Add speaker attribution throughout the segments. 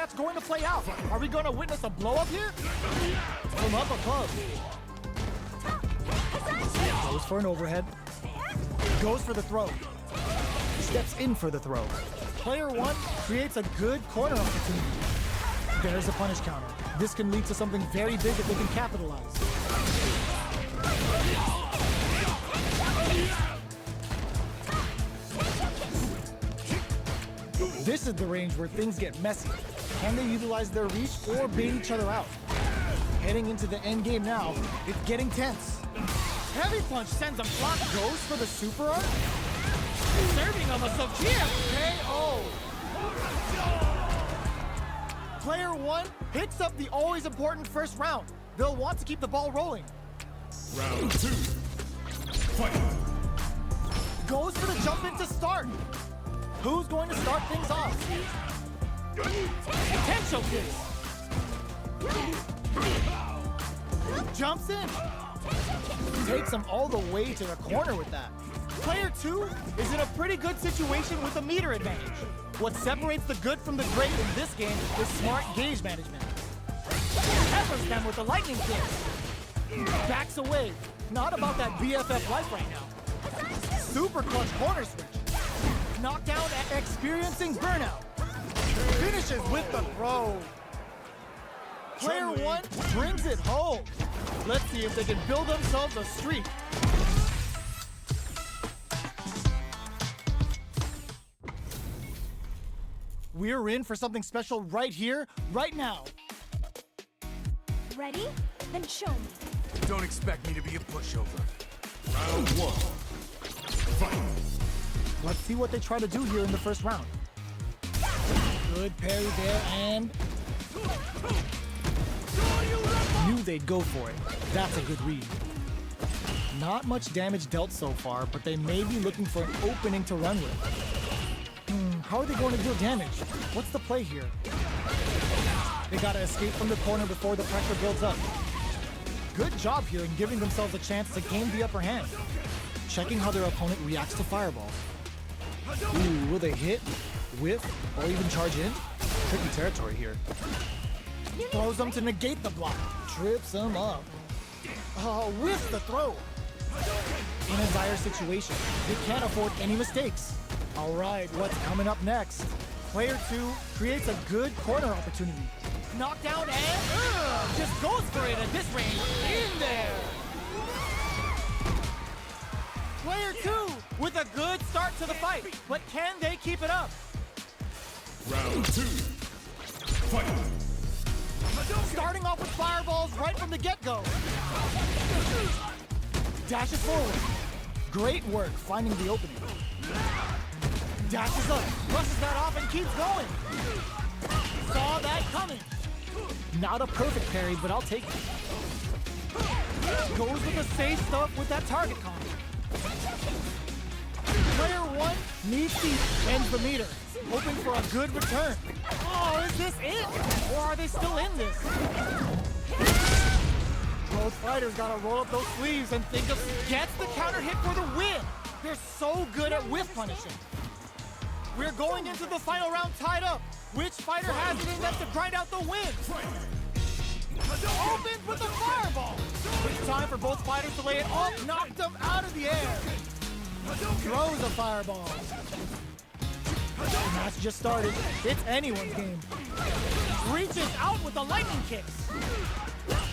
Speaker 1: match going to play out? Are we going to witness a blow-up here? From up above. Goes for an overhead. Goes for the throw. Steps in for the throw. Player one creates a good corner opportunity. There's a punish counter. This can lead to something very big if they can capitalize. This is the range where things get messy. Can they utilize their reach or bait each other out? Heading into the end game now, it's getting tense. Heavy punch sends a block, goes for the super art. Serving of a Sophia KO. Player one picks up the always important first round. They'll want to keep the ball rolling.
Speaker 2: Round two. Fight.
Speaker 1: Goes for the jump in to start. Who's going to start things off? Potential kick. Jumps in. Takes him all the way to the corner with that. Player two is in a pretty good situation with a meter advantage. What separates the good from the great in this game is smart gauge management. Peppers them with a lightning kick. Backs away. Not about that BFF life right now. Super clutch corner switch. Knockdown and experiencing burnout. Finishes with the throw. Player one brings it home. Let's see if they can build themselves a streak. We're in for something special right here, right now.
Speaker 3: Ready? Then show me.
Speaker 2: Don't expect me to be a pushover. Round one. Fight.
Speaker 1: Let's see what they try to do here in the first round. Good parry there, and knew they'd go for it. That's a good read. Not much damage dealt so far, but they may be looking for an opening to run with. How are they going to deal damage? What's the play here? They gotta escape from the corner before the pressure builds up. Good job here in giving themselves a chance to gain the upper hand. Checking how their opponent reacts to fireballs. Ooh, will they hit, whiff, or even charge in? Tricky territory here. Throws them to negate the block. Trips them up. Whiffs the throw. In a dire situation, they can't afford any mistakes. All right, what's coming up next? Player two creates a good corner opportunity. Knockdown and just goes for it at this range. In there. Player two with a good start to the fight, but can they keep it up?
Speaker 2: Round two. Fight.
Speaker 1: Starting off with fireballs right from the get-go. Dashes forward. Great work finding the opening. Dashes up, brushes that off, and keeps going. Saw that coming. Not a perfect parry, but I'll take it. Goes with the safe stuff with that target combo. Player one needs to end the meter, hoping for a good return. Oh, is this it? Or are they still in this? Both fighters gotta roll up those sleeves and think of gets the counter hit for the win. They're so good at whiff punishing. We're going into the final round tied up. Which fighter has it in them to grind out the win? Opens with a fireball. It's time for both fighters to lay it off, knocked them out of the air. Throws a fireball. The match just started. It's anyone's game. Reaches out with the lightning kicks.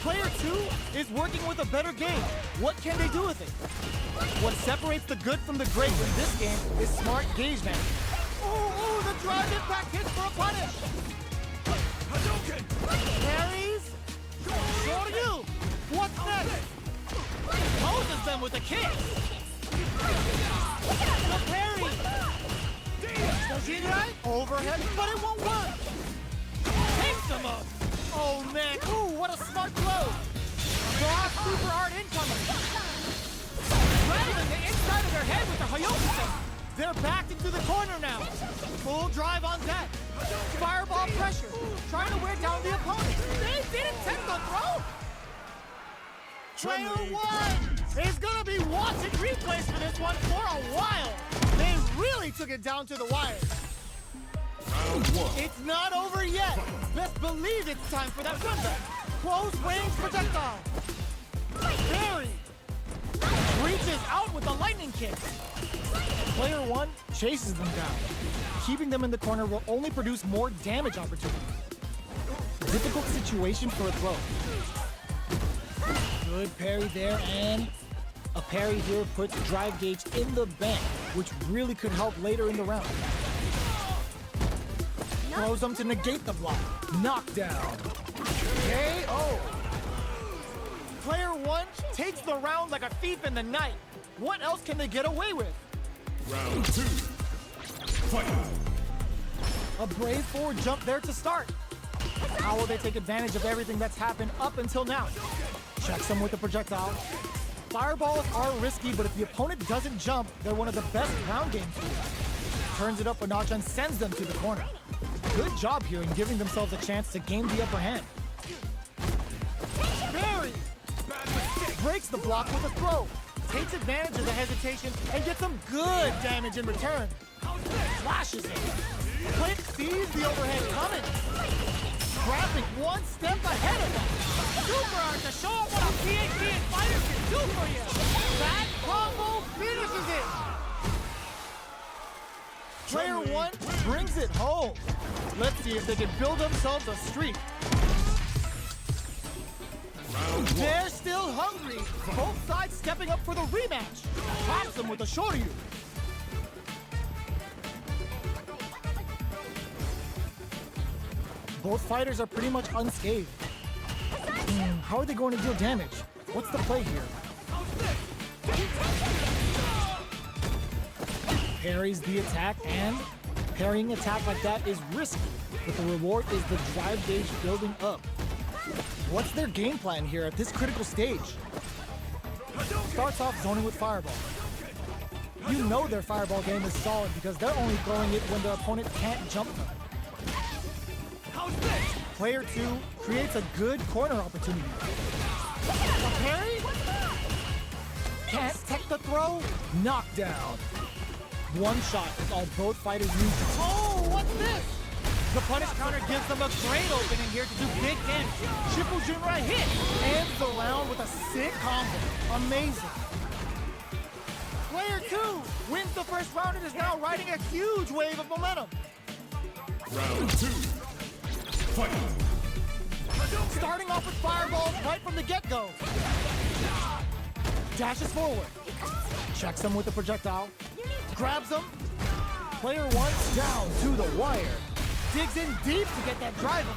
Speaker 1: Player two is working with a better game. What can they do with it? What separates the good from the great in this game is smart gauge management. Ooh, the drive impact hits for a punish. Parries. Shoryu. What's next? Poses them with a kick. The parry. Overhead, but it won't work. Takes them up. Oh man, ooh, what a smart blow. Cross super art incoming. Rattling the inside of their head with the Hayoku. They're backed into the corner now. Full drive on that. Fireball pressure. Trying to wear down the opponent. They didn't take the throw. Player one is gonna be watching replays for this one for a while. They really took it down to the wire.
Speaker 2: Round one.
Speaker 1: It's not over yet. Best believe it's time for that comeback. Close range projectile. Barry reaches out with a lightning kick. Player one chases them down. Keeping them in the corner will only produce more damage opportunities. Difficult situation for a throw. Good parry there, and a parry here puts drive gauge in the bank, which really could help later in the round. Throws them to negate the block. Knockdown. KO. Player one takes the round like a thief in the night. What else can they get away with?
Speaker 2: Round two. Fight.
Speaker 1: A brave forward jump there to start. How will they take advantage of everything that's happened up until now? Checks them with the projectile. Fireballs are risky, but if the opponent doesn't jump, they're one of the best ground game tools. Turns it up a notch and sends them to the corner. Good job here in giving themselves a chance to gain the upper hand. Barry breaks the block with a throw. Takes advantage of the hesitation and gets some good damage in return. Flashes it. Quick sees the overhead coming. Grabbing one step ahead of them. Super art to show them what a PhD and fighter can do for you. That combo finishes it. Player one brings it home. Let's see if they can build themselves a streak. They're still hungry. Both sides stepping up for the rematch. Pops them with a shoryu. Both fighters are pretty much unscathed. How are they going to deal damage? What's the play here? Parries the attack, and parrying attack like that is risky, but the reward is the drive gauge building up. What's their game plan here at this critical stage? Starts off zoning with fireball. You know their fireball game is solid because they're only throwing it when their opponent can't jump them. Player two creates a good corner opportunity. A parry? Can't tech the throw? Knockdown. One shot is all both fighters need. Oh, what's this? The punish counter gives them a great opening here to do big damage. Shippujinrai hit, ends the round with a sick combo. Amazing. Player two wins the first round and is now riding a huge wave of momentum.
Speaker 2: Round two. Fight.
Speaker 1: Starting off with fireballs right from the get-go. Dashes forward. Checks them with the projectile. Grabs them. Player one down to the wire. Digs in deep to get that drive in.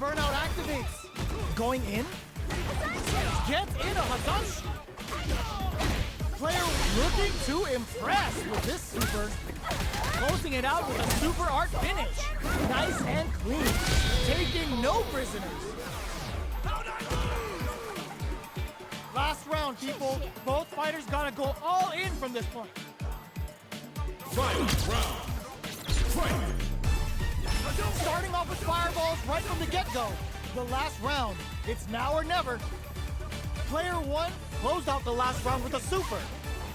Speaker 1: Burnout activates. Going in. Gets in a Hadanshi. Player looking to impress with this super. Closing it out with a super art finish. Nice and clean. Taking no prisoners. Last round, people. Both fighters gotta go all in from this point.
Speaker 2: Final round. Fight.
Speaker 1: Starting off with fireballs right from the get-go. The last round. It's now or never. Player one closed out the last round with a super.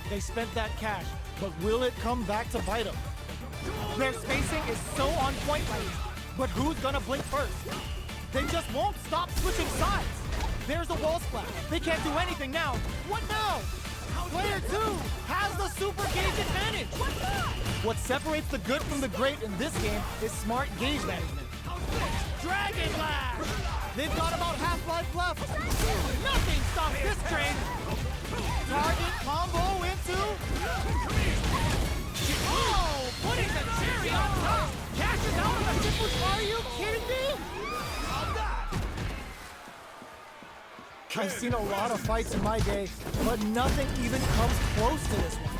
Speaker 1: They spent that cash, but will it come back to bite them? Their spacing is so on point right now, but who's gonna blink first? They just won't stop switching sides. There's a wall splash. They can't do anything now. What now? Player two has the super gauge advantage. What separates the good from the great in this game is smart gauge management. Dragon Lash! They've got about half life left. Nothing stops this train. Target combo into... Oh, putting the cherry on top. Cashes out of the difference. Are you kidding me? I've seen a lot of fights in my day, but nothing even comes close to this one.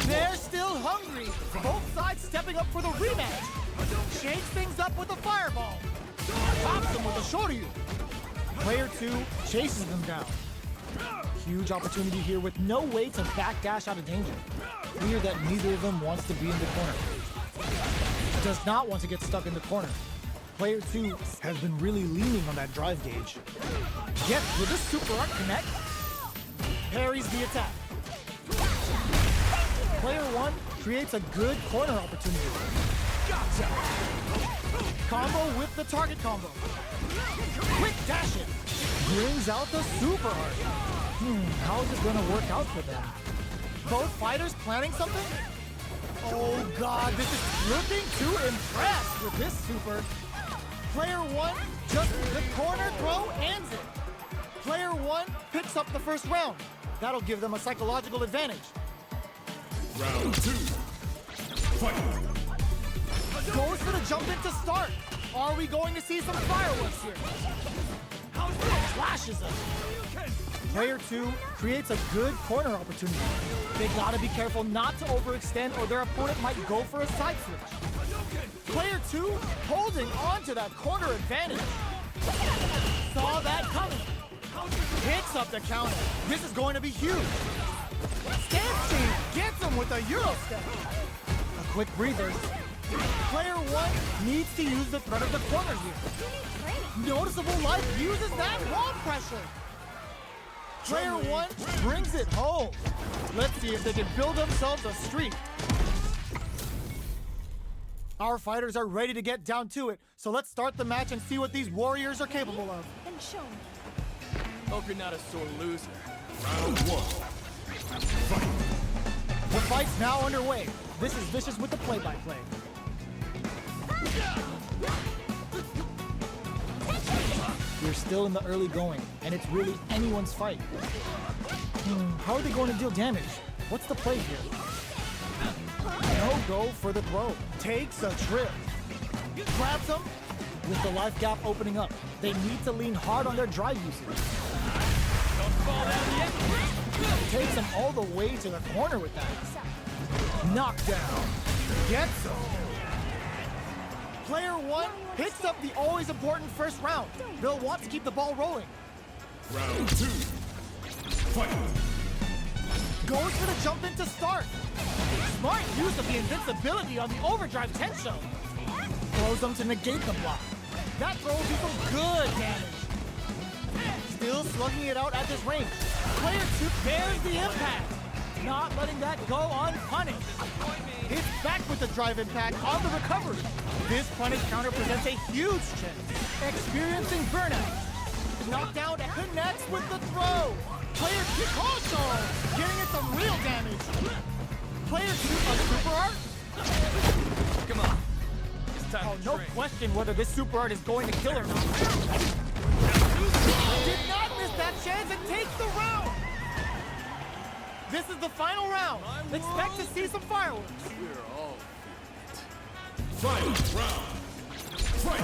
Speaker 1: They're still hungry. Both sides stepping up for the rematch. Shakes things up with a fireball. Pops them with a shoryu. Player two chases them down. Huge opportunity here with no way to backdash out of danger. Clear that neither of them wants to be in the corner. Does not want to get stuck in the corner. Player two has been really leaning on that drive gauge. Yet, will this super art connect? Parries the attack. Player one creates a good corner opportunity.
Speaker 2: Gotcha!
Speaker 1: Combo with the target combo. Quick dash it. Brings out the super art. How is this gonna work out for them? Both fighters planning something? Oh god, this is looking to impress with this super. Player one, just the corner throw ends it. Player one picks up the first round. That'll give them a psychological advantage.
Speaker 2: Round 2. Fight!
Speaker 1: Goes for the jump in to start. Are we going to see some fireworks here? Flashes us. Player two creates a good corner opportunity. They gotta be careful not to overextend or their opponent might go for a side switch. Player two holding on to that corner advantage. Saw that coming. Picks up the counter. This is going to be huge. Stance change gets him with a Euro step. A quick breather. Player one needs to use the threat of the corner here. Noticeable life uses that wall pressure. Player one brings it home. Let's see if they can build themselves a streak. Our fighters are ready to get down to it, so let's start the match and see what these warriors are capable of.
Speaker 3: Then show me.
Speaker 4: Hope you're not a sore loser.
Speaker 2: Round 1. Fight!
Speaker 1: The fight's now underway. This is Vicious with the play-by-play. We're still in the early going, and it's really anyone's fight. How are they going to deal damage? What's the play here? No go for the throw. Takes a trip. Grabs him with the life gap opening up. They need to lean hard on their drive usage.
Speaker 4: Don't fall down yet.
Speaker 1: Takes him all the way to the corner with that. Knockdown. Gets him. Player one picks up the always important first round. They'll want to keep the ball rolling.
Speaker 2: Round 2. Fight!
Speaker 1: Goes for the jump in to start. Smart use of the invincibility on the overdrive tension. Throws them to negate the block. That throws you some good damage. Still slugging it out at this range. Player two bears the impact. Not letting that go unpunished. Hits back with the drive impact on the recovery. This punish counter presents a huge chance. Experiencing burnout. Knockdown connects with the throw. Player two also getting it some real damage. Player two a super art?
Speaker 4: Come on. It's time
Speaker 1: Oh,
Speaker 4: to
Speaker 1: no
Speaker 4: train.
Speaker 1: question whether this super art is going to kill or not. Did not miss that chance and takes the round. This is the final round. Expect to see some fireworks.
Speaker 4: We're all
Speaker 2: Final round! Fight!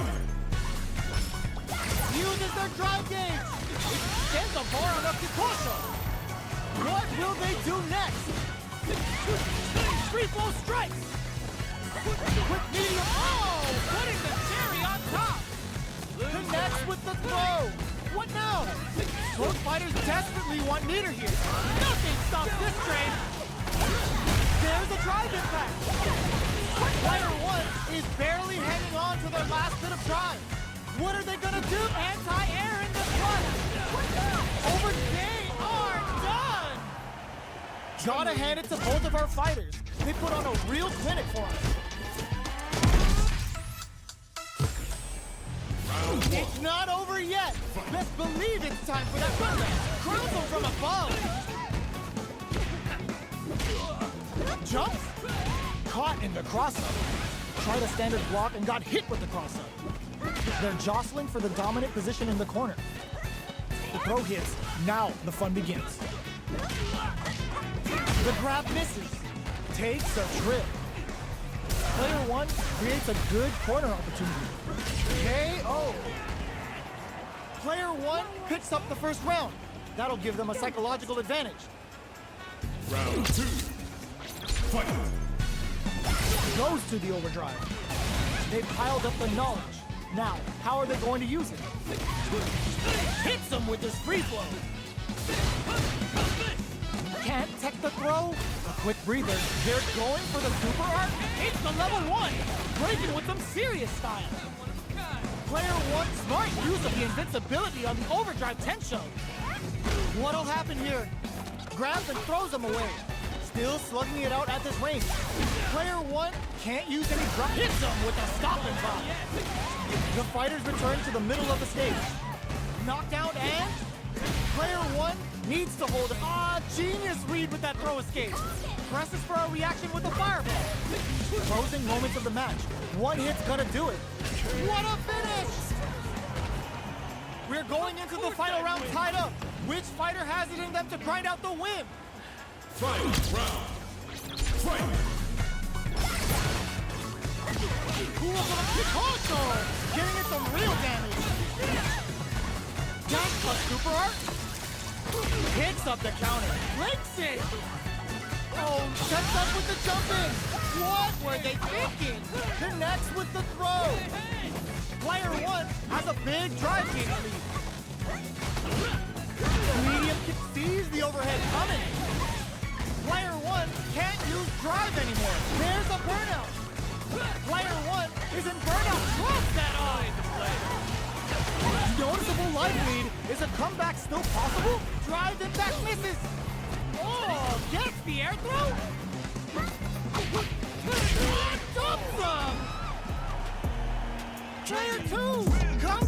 Speaker 1: Uses their drive gauge. Extends the bar on up to Kosho. What will they do next? Free flow strikes. Quick medium. Oh, putting the cherry on top. Connects with the throw. What now? Both fighters desperately want meter here. Nothing stops this train. There's a drive impact. Player one is barely hanging on to their last bit of drive. What are they gonna do? Anti-air in this one. Over, they are done. Gotta hand it to both of our fighters. They put on a real clinic for us.
Speaker 2: Round 1.
Speaker 1: It's not over yet. Best believe it's time for that runway. Crows them from above. Jumps. Caught in the cross-up. Tried a standard block and got hit with the cross-up. They're jostling for the dominant position in the corner. The throw hits. Now the fun begins. The grab misses. Takes a trip. Player one creates a good corner opportunity. KO. Player one picks up the first round. That'll give them a psychological advantage.
Speaker 2: Round 2. Fight!
Speaker 1: Goes to the overdrive. They've piled up the knowledge. Now, how are they going to use it? Hits them with this free flow. Can't tech the throw. A quick breather. They're going for the super art. It's the level one. Breaking with some serious style. Player one, smart use of the invincibility on the overdrive tension. What'll happen here? Grabs and throws them away. still slugging it out at this range. Player 1 can't use any drop. Hits him with a stop and drop. The fighters return to the middle of the stage. Knockdown and player 1 needs to hold it. Ah, genius read with that throw escape. Presses for a reaction with a fireball. Closing moments of the match. One hit's gonna do it. What a finish! We're going into the final round tied up. Which fighter has it in them to grind out the win?
Speaker 2: Final round. Fight!
Speaker 1: Cool from a kick also! Getting in some real damage. Dash plus super art. Picks up the counter. Breaks it! Oh, sets up with the jump in. What were they thinking? Connects with the throw. Player 1 has a big drive game lead. Medium kick sees the overhead coming. Player 1 can't use drive anymore. There's a burnout. Player 1 is in burnout. Drops that on. Noticeable life lead. Is a comeback still possible? Drive impact misses. Oh, gets the air throw. Dumps him. Player 2 comes